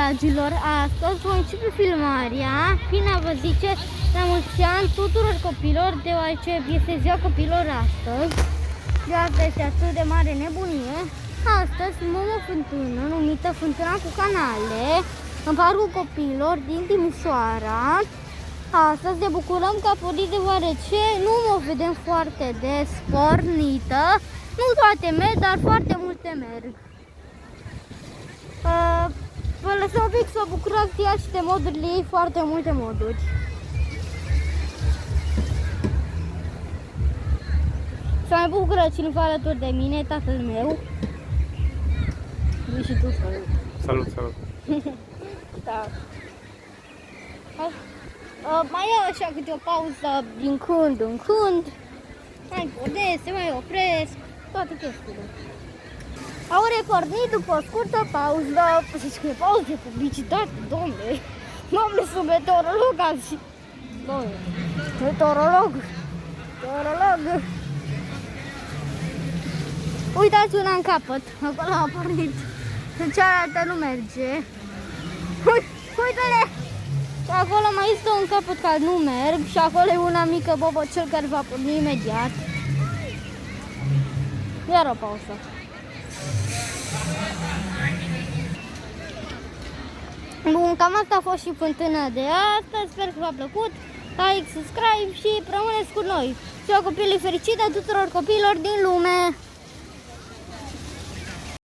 dragilor, astăzi voi începe filmarea prin a vă zice la mulți ani tuturor copilor, deoarece este ziua copilor astăzi. De asta este atât de mare nebunie. Astăzi filmăm o fântână numită Fântâna cu Canale în Parcul Copiilor din Timișoara. Astăzi ne bucurăm că a pornit, deoarece nu mă vedem foarte des pornită. Nu toate merg, dar foarte multe merg. Vă lăsăm un pic să vă bucurați de ea și de modurile ei, foarte multe moduri. Să mai bucură cineva alături de mine, tatăl meu. Și tu, salut. Salut, salut. Da. Mai iau așa câte o pauză din când în când. Mai pornesc, se mai opresc, toate chestiile. Au repornit după o scurtă pauză. Zici că e pauză de publicitate, domne. Domne, sunt meteorolog azi. Domne, meteorolog. Uitați una în capăt, acolo a pornit. În cealaltă nu merge. Uite-le! Și acolo mai este un capăt care nu merg și acolo e una mică bobocel care va porni imediat. Iar o pauză. Bun, cam asta a fost și fântâna de astăzi. Sper că v-a plăcut. Like, subscribe și rămâneți cu noi. Ziua copilului fericită tuturor copiilor din lume!